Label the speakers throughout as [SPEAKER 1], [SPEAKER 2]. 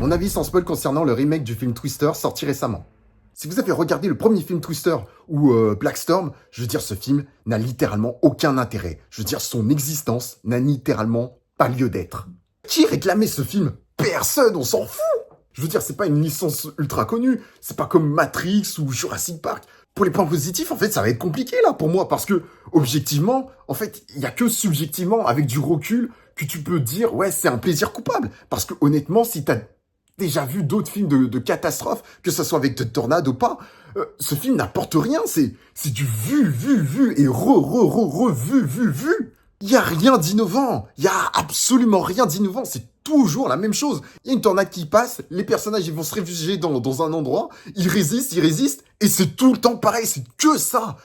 [SPEAKER 1] Mon avis sans spoil concernant le remake du film Twister sorti récemment. Si vous avez regardé le premier film Twister ou Black Storm, je veux dire, ce film n'a littéralement aucun intérêt. Je veux dire, son existence n'a littéralement pas lieu d'être. Qui réclamait ce film? Personne, on s'en fout. Je veux dire, c'est pas une licence ultra connue. C'est pas comme Matrix ou Jurassic Park. Pour les points positifs, en fait, ça va être compliqué là pour moi parce que, objectivement, en fait, il y a que subjectivement, avec du recul, que tu peux dire, ouais, c'est un plaisir coupable. Parce que honnêtement, si t'as déjà vu d'autres films de catastrophes, que ce soit avec de tornades ou pas, ce film n'apporte rien. C'est du vu et vu. Il y a rien d'innovant. Il y a absolument rien d'innovant. C'est toujours la même chose. Il y a une tornade qui passe, les personnages ils vont se réfugier dans un endroit, ils résistent, et c'est tout le temps pareil. C'est que ça,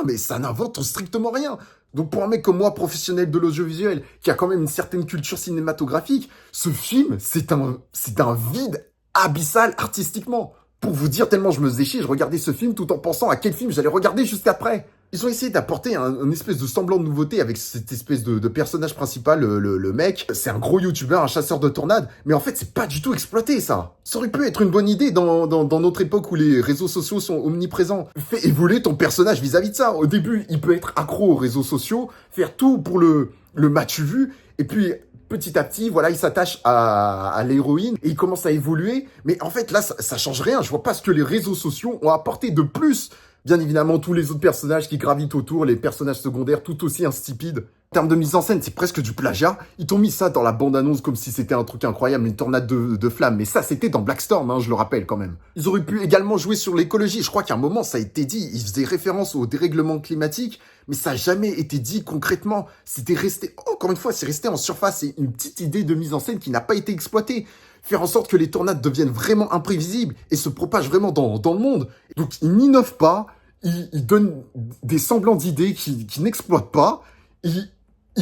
[SPEAKER 1] mais ça n'invente strictement rien. Donc pour un mec comme moi, professionnel de l'audiovisuel, qui a quand même une certaine culture cinématographique, ce film, c'est un vide abyssal artistiquement. Pour vous dire, tellement je me faisais chier, je regardais ce film tout en pensant à quel film j'allais regarder juste après. Ils ont essayé d'apporter un espèce de semblant de nouveauté avec cette espèce de personnage principal, le mec. C'est un gros youtubeur, un chasseur de tornades, mais en fait c'est pas du tout exploité ça. Ça aurait pu être une bonne idée dans notre époque où les réseaux sociaux sont omniprésents. Fais évoluer ton personnage vis-à-vis de ça. Au début, il peut être accro aux réseaux sociaux, faire tout pour le m'as-tu vu, et puis petit à petit, voilà, il s'attache à l'héroïne et il commence à évoluer. Mais en fait, là, ça change rien. Je vois pas ce que les réseaux sociaux ont apporté de plus. Bien évidemment, tous les autres personnages qui gravitent autour, les personnages secondaires, tout aussi insipides. En termes de mise en scène, c'est presque du plagiat. Ils t'ont mis ça dans la bande-annonce comme si c'était un truc incroyable, une tornade de flammes. Mais ça, c'était dans Black Storm, hein, je le rappelle quand même. Ils auraient pu également jouer sur l'écologie. Je crois qu'à un moment, ça a été dit. Ils faisaient référence au dérèglement climatique, mais ça n'a jamais été dit concrètement. C'était resté, encore une fois, c'est resté en surface. C'est une petite idée de mise en scène qui n'a pas été exploitée. Faire en sorte que les tornades deviennent vraiment imprévisibles et se propagent vraiment dans le monde. Donc, ils n'innovent pas, ils donnent des semblants d'idées qui n'exploitent pas, ils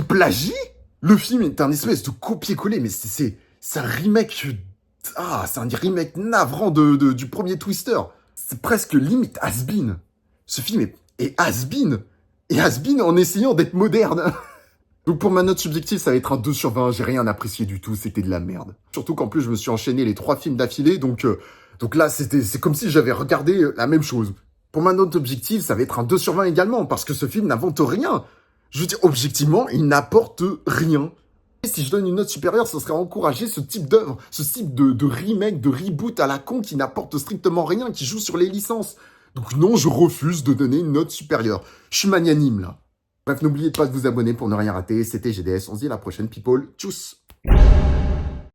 [SPEAKER 1] plagient. Le film est un espèce de copier-coller, mais c'est un remake... c'est un remake navrant du premier Twister. C'est presque limite has-been. Ce film est has-been. Et has-been en essayant d'être moderne. Donc pour ma note subjective, ça va être un 2 sur 20. J'ai rien apprécié du tout, c'était de la merde. Surtout qu'en plus, je me suis enchaîné les 3 films d'affilée, donc là, c'est comme si j'avais regardé la même chose. Pour ma note objective, ça va être un 2 sur 20 également, parce que ce film n'invente rien. Je veux dire, objectivement, il n'apporte rien. Et si je donne une note supérieure, ce serait encourager ce type d'œuvre, ce type de remake, de reboot à la con qui n'apporte strictement rien, qui joue sur les licences. Donc non, je refuse de donner une note supérieure. Je suis magnanime, là. Bref, n'oubliez pas de vous abonner pour ne rien rater. C'était GDS, on se dit à la prochaine, people. Tchuss!